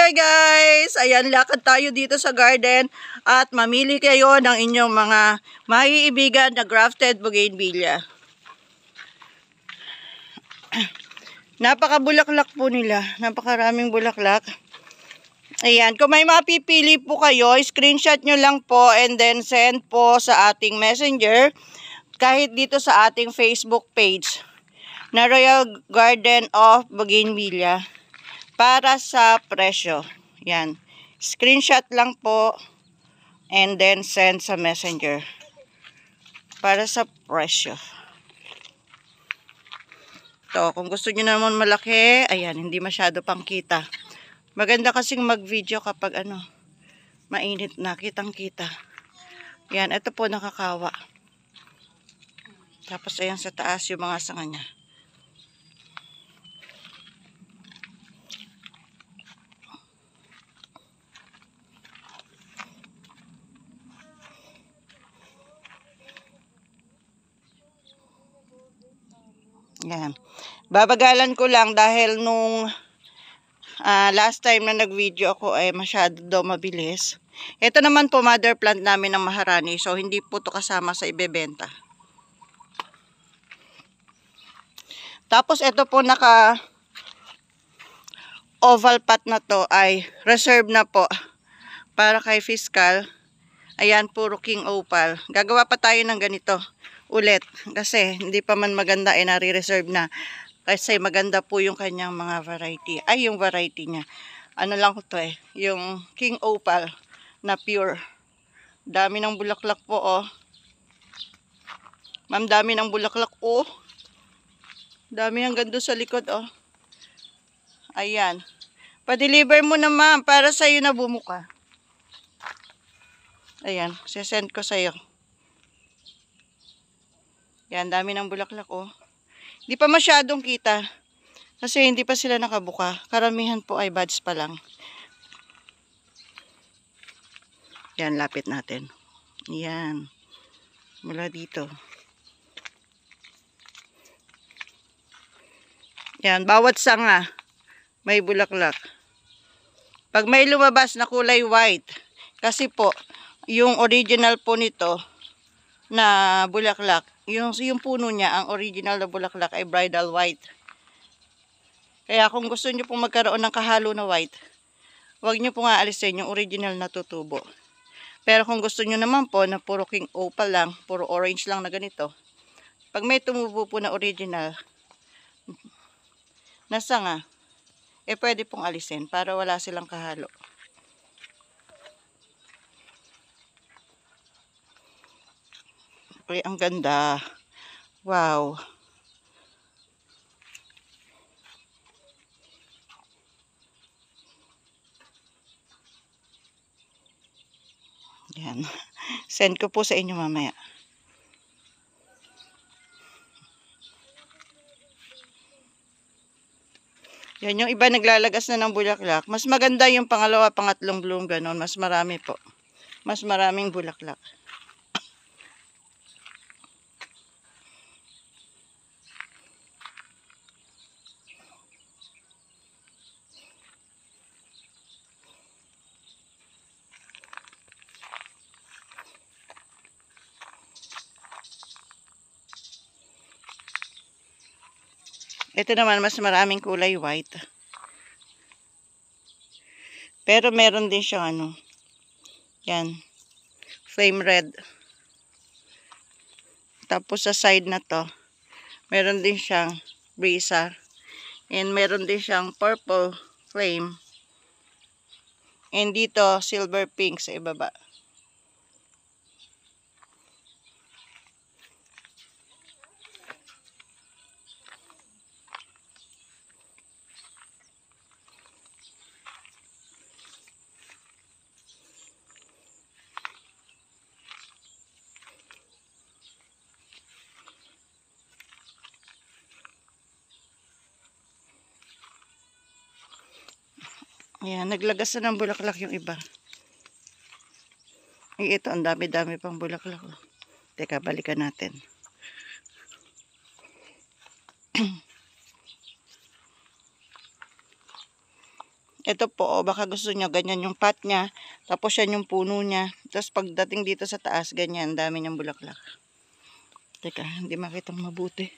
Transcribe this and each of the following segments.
Hi guys! Ayan, lakad tayo dito sa garden at mamili kayo ng inyong mga maiibigan na grafted bougainvillea. Napakabulaklak po nila. Napakaraming bulaklak. Ayan, kung may mapipili po kayo, screenshot nyo lang po and then send po sa ating messenger kahit dito sa ating Facebook page na Royal Garden of Bougainvillea. Para sa presyo. Yan. Screenshot lang po and then send sa messenger. Para sa presyo. To, kung gusto niyo naman malaki, ayan, hindi masyado pang kita. Maganda kasing mag-video kapag mainit na, kitang-kita. Yan, ito po nakakawa. Tapos ayan sa taas yung mga sanga niya. Yan. Babagalan ko lang dahil nung last time na nag-video ako ay masyado daw mabilis. Ito naman po mother plant namin ng Maharani. So hindi po to kasama sa ibebenta. Tapos ito po naka oval pot na to ay reserve na po para kay fiscal. Ayan, puro king opal. Gagawa pa tayo ng ganito ulit kasi hindi pa man maganda ay nare-reserve na kasi maganda po yung kanyang mga variety. Ay, yung variety niya. Ano lang ko to yung king opal na pure. Dami ng bulaklak po Ma'am, dami ng bulaklak Dami hanggang doon sa likod Ayan. Pa-deliver mo na ma'am para sa iyo na bumuka. Ayan, sisend ko sa iyo. Yan, dami ng bulaklak Hindi pa masyadong kita. Kasi hindi pa sila nakabuka. Karamihan po ay buds pa lang. Yan, lapit natin. Yan. Mula dito. Yan, bawat sanga may bulaklak. Pag may lumabas na kulay white, kasi po, yung original po nito na bulaklak, yung puno niya, ang original na bulaklak ay bridal white. Kaya kung gusto niyo pong magkaroon ng kahalo na white, huwag niyo pong aalisin yung original na tutubo. Pero kung gusto niyo naman po na puro king opal lang, puro orange lang na ganito, pag may tumubo po na original, na sanga, pwede pong alisin para wala silang kahalo. Ay, ang ganda. Wow. Yan. Send ko po sa inyo mamaya. Yan, yung iba naglalagas na ng bulaklak. Mas maganda yung pangalawa, pangatlong bloom, ganon. Mas marami po. Mas maraming bulaklak. Ito naman, mas maraming kulay white. Pero meron din siyang yan, flame red. Tapos sa side na to, meron din siyang brisa. And meron din siyang purple flame. And dito, silver pink sa ibaba. Ayan, naglagas na ng bulaklak yung iba. Ay, ito, ang dami-dami pang bulaklak. Teka, balikan natin. Ito po, baka gusto nyo, ganyan yung pot niya. Tapos yan yung puno niya. Tapos pagdating dito sa taas, ganyan, dami niyang bulaklak. Teka, hindi makitang mabuti.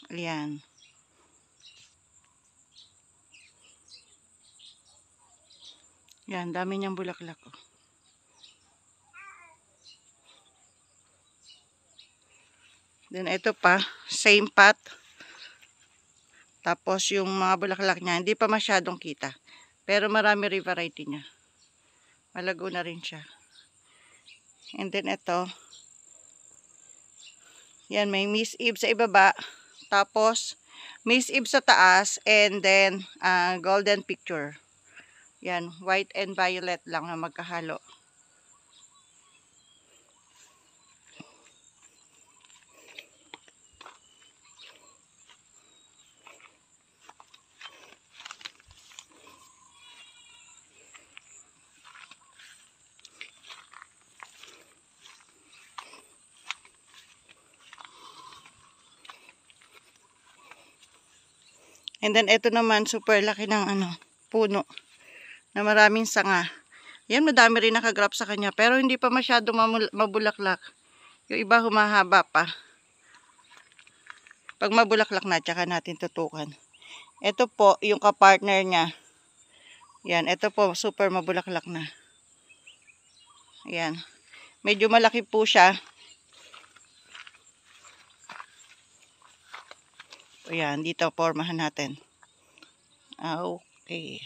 Ayan. Yan, dami niyang bulaklak. Oh. Then ito pa, same pot. Tapos yung mga bulaklak niya, hindi pa masyadong kita. Pero marami rin variety niya. Malago na rin siya. And then ito, yan, may Miss Eve sa ibaba. Tapos, Miss Eve sa taas. And then, golden picture. Yan, white and violet lang na magkahalo. And then, ito naman, super laki ng puno na maraming sanga. Yan, madami rin nakagrap sa kanya. Pero hindi pa masyado mabulaklak. Yung iba humahaba pa. Pag mabulaklak na, tsaka natin tutukan. Ito po, yung kapartner niya. Yan, ito po, super mabulaklak na. Yan. Medyo malaki po siya. Ayan, dito formahan natin. Okay.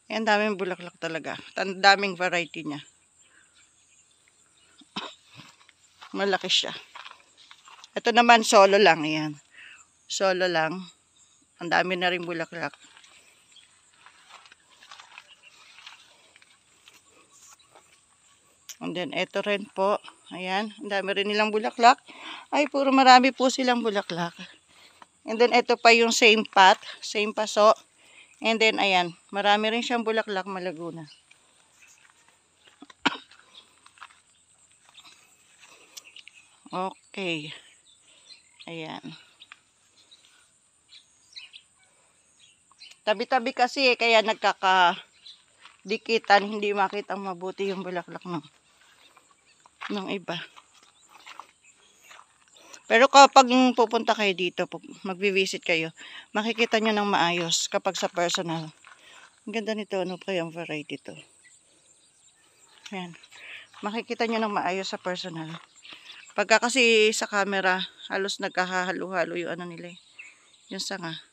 Ayan, daming bulaklak talaga. Daming variety niya. Malaki siya. Ito naman, solo lang. Ayan. Solo lang. Ang dami na rin bulaklak. And then, ito rin po. Ayan. Ang dami rin nilang bulaklak. Ay, puro marami po silang bulaklak. And then, ito pa yung same pot. Same paso. And then, ayan. Marami rin siyang bulaklak, malago na. Okay. Ayan. Tabi-tabi kasi kaya nagkakadikitan. Hindi makitang mabuti yung bulaklak ng iba. Pero kapag pupunta kayo dito, magbi-visit kayo, makikita nyo ng maayos kapag sa personal. Ang ganda nito, ano pa yung variety to. Ayan. Makikita nyo ng maayos sa personal. Pagka kasi sa camera, halos nagkahalo-halo yung nila. Yung sanga.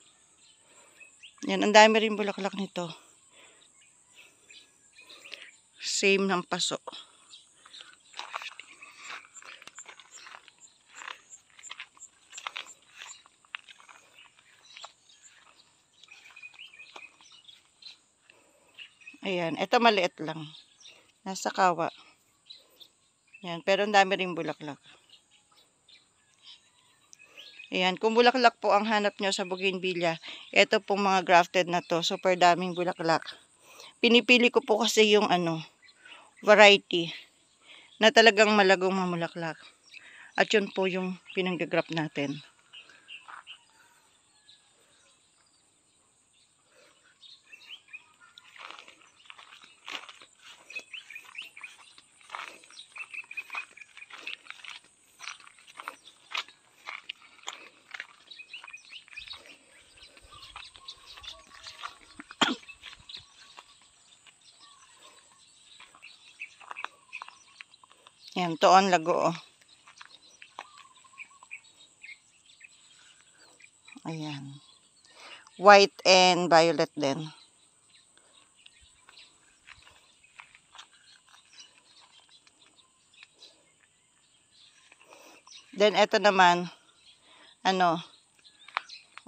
Yan, ang dami rin bulaklak nito. Same ng paso. Ayan, ito maliit lang. Nasa kawa. Ayan, pero ang dami rin bulaklak. Ayan, kung bulaklak po ang hanap nyo sa bougainvillea, ito pong mga grafted na to, super daming bulaklak. Pinipili ko po kasi yung variety na talagang malagong mamulaklak. At yun po yung pinanggagrap natin. Ayan, toon lago. Oh. Ayan. White and violet din. Then, ito naman,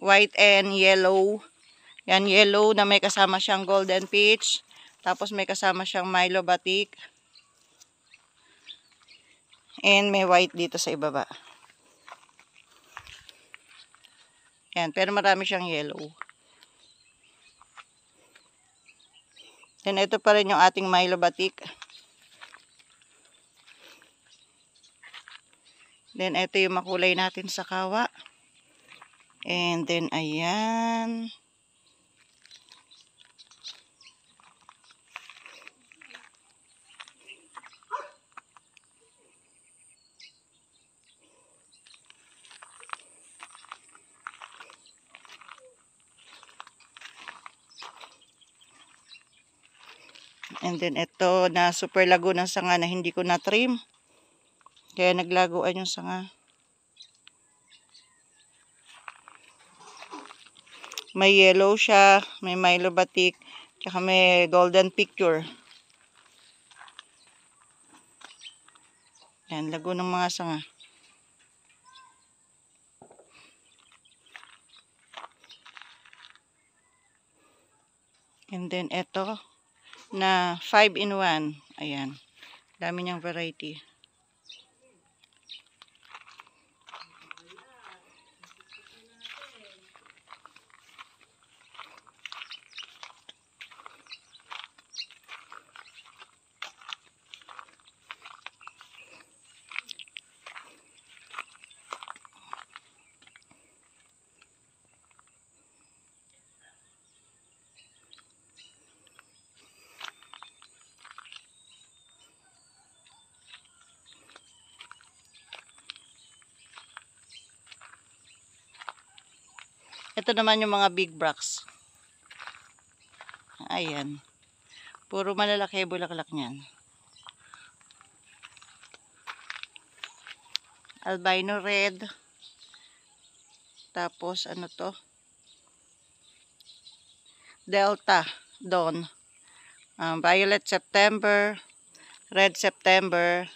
white and yellow. Yan, yellow na may kasama siyang golden peach. Tapos may kasama siyang Milo batik. And may white dito sa ibaba. Yan, pero marami siyang yellow. Then, ito pa rin yung ating Milo batik. Then, ito yung makulay natin sa kawa. And then, ayan. And then, ito na super lago ng sanga na hindi ko na-trim. Kaya naglaguan yung sanga. May yellow siya, may Milo Batik, tsaka may golden picture. Yan, lago ng mga sanga. And then, ito na 5-in-1. Ayan. Dami niyang variety. Ito naman yung mga big bracts. Ayan. Puro malalaki bulaklak niyan. Albino red. Tapos ano to? Delta Dawn. Violet September. Red September.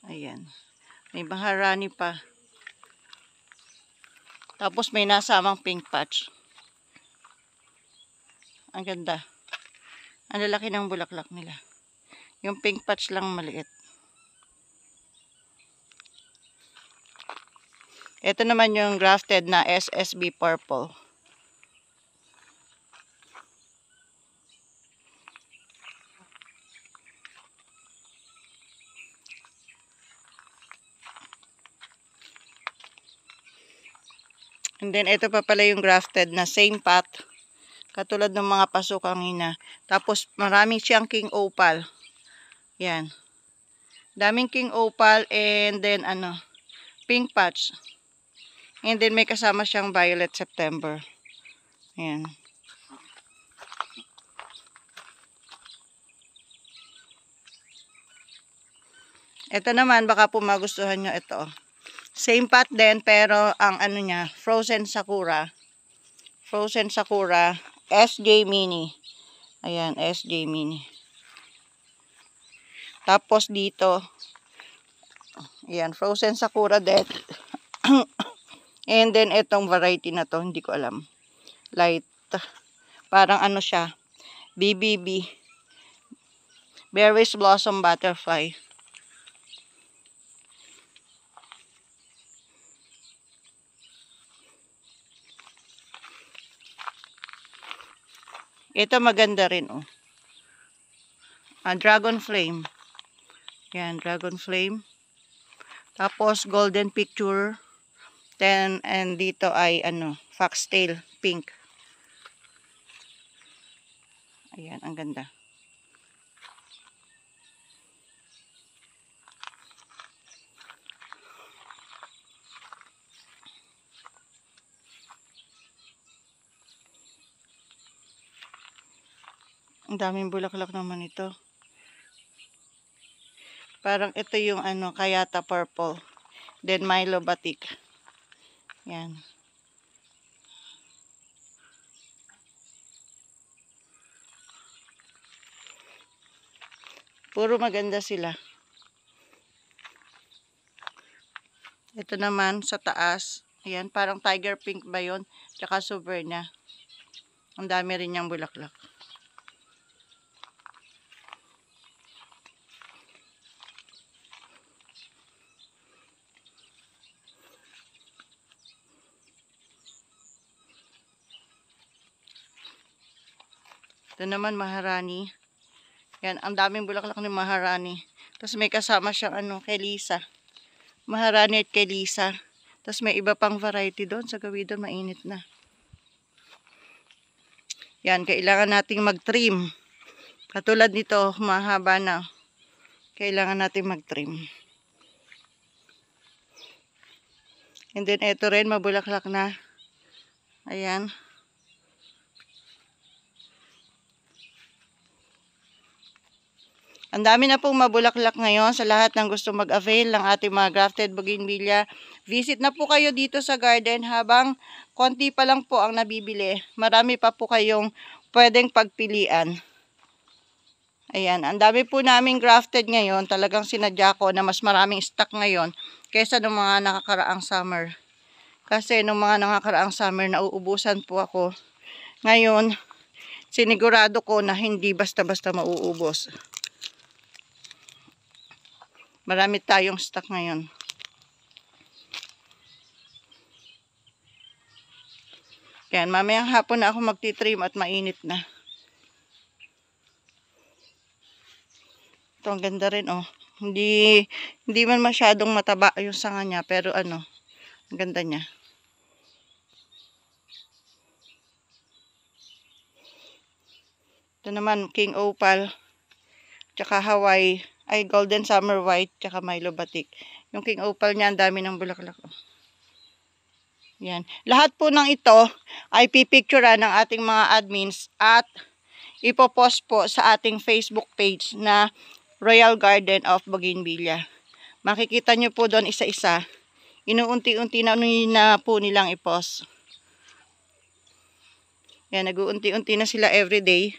Ayan. May maharani pa. Tapos may nasamang pink patch. Ang ganda. Ang lalaki ng bulaklak nila. Yung pink patch lang maliit. Ito naman yung grafted na SSB purple. And then, ito pa pala yung grafted na same pot. Katulad ng mga paso kanina. Tapos, maraming siyang king opal. Yan. Daming king opal and then, pink patch. And then, may kasama siyang violet September. Yan. Ito naman, baka po magustuhan nyo ito. Same pot din, pero ang ano niya, frozen sakura. Frozen sakura, SJ Mini. Ayan, SJ Mini. Tapos dito, ayan, frozen sakura din. And then, itong variety na to, hindi ko alam. Light. Parang ano siya, BBB. Berries Blossom Butterfly. Ito maganda rin, oh. Dragon Flame. Yan, Dragon Flame. Tapos, Golden Picture. Then, and dito ay, Foxtail Pink. Ayan, ang ganda. Ang daming bulaklak naman ito. Parang ito yung Kayata Purple. Then Milo Batik. Yan. Puro maganda sila. Ito naman sa taas. Ayan, parang tiger pink ba yun? Tsaka Sovernia. Ang dami rin niyang bulaklak. Ito naman maharani. Yan, ang daming bulaklak ni maharani. Tapos may kasama siyang kay Lisa. Maharani at kay Lisa. Tapos may iba pang variety doon. Sa gawin doon, mainit na. Yan, kailangan nating mag-trim. Katulad nito, mahaba na. Kailangan nating mag-trim. And then, ito rin, mabulaklak na. Ayan. Ang dami na pong mabulaklak ngayon sa lahat ng gusto mag-avail ng ating mga grafted bougainvillea. Visit na po kayo dito sa garden habang konti pa lang po ang nabibili. Marami pa po kayong pwedeng pagpilian. Ayan, ang dami po naming grafted ngayon. Talagang sinadya ko na mas maraming stock ngayon kaysa ng mga nakakaraang summer. Kasi nung mga nakakaraang summer, nauubusan po ako. Ngayon, sinigurado ko na hindi basta-basta mauubos. Marami tayong stock ngayon. Yan, mamayang hapon na ako magtitrim at mainit na. Ito, ang ganda rin, oh. Hindi man masyadong mataba yung sanga niya, pero ang ganda niya. Ito naman, King Opal, tsaka Hawaii, ay Golden Summer White, tsaka Milo Batik. Yung King Opal niya, ang dami ng bulaklak. Yan. Lahat po ng ito ay pipicturean ng ating mga admins at ipopost po sa ating Facebook page na Royal Garden of Bougainvillea. Makikita nyo po doon isa-isa. Inuunti-unti na po nilang ipost. Yan, nag-uunti-unti na sila everyday.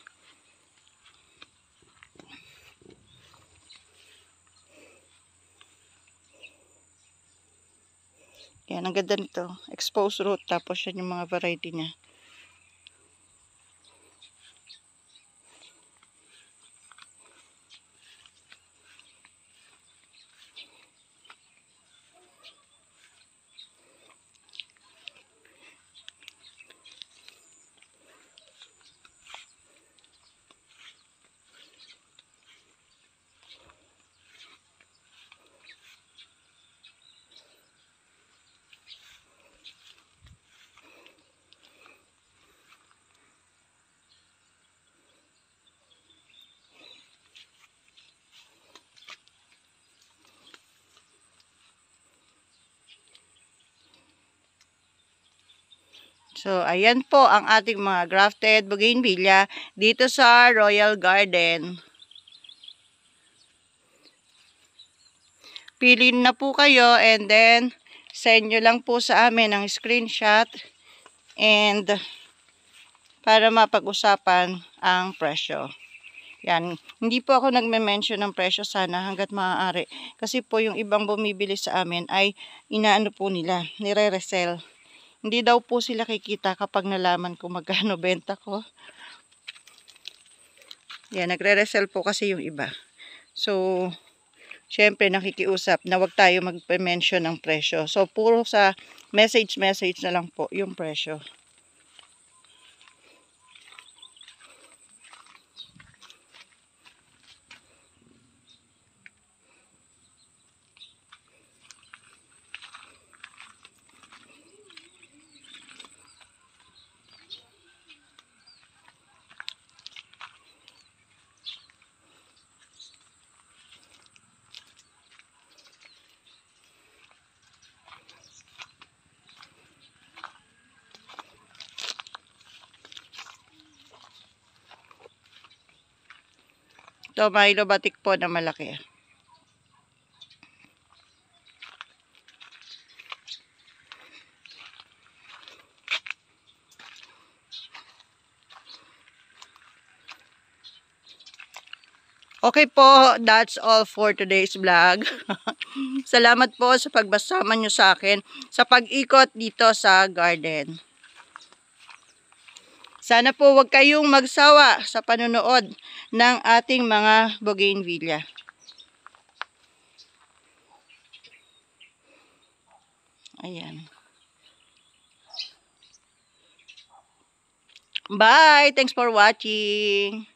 Yan, ang ganda nito. Exposed root, tapos yan yung mga variety niya. So, ayan po ang ating mga grafted bougainvillea dito sa Royal Garden. Pili na po kayo and then send nyo lang po sa amin ang screenshot and para mapag-usapan ang presyo. Yan. Hindi po ako nagme-mention ng presyo sana hanggat maaari. Kasi po yung ibang bumibili sa amin ay inaano po nila, nire-resell. Hindi daw po sila kikita kapag nalaman ko magkano benta ko. Yan, nagre-resell po kasi yung iba. So, syempre nakikiusap na wag tayo mag-mention ng presyo. So, puro sa message na lang po yung presyo. Ito, Milo Batik po na malaki. Okay po, that's all for today's vlog. Salamat po sa pagbasama nyo sa akin sa pag-ikot dito sa garden. Sana po wag kayong magsawa sa panonood ng ating mga bougainvillea. Ayan. Bye! Thanks for watching!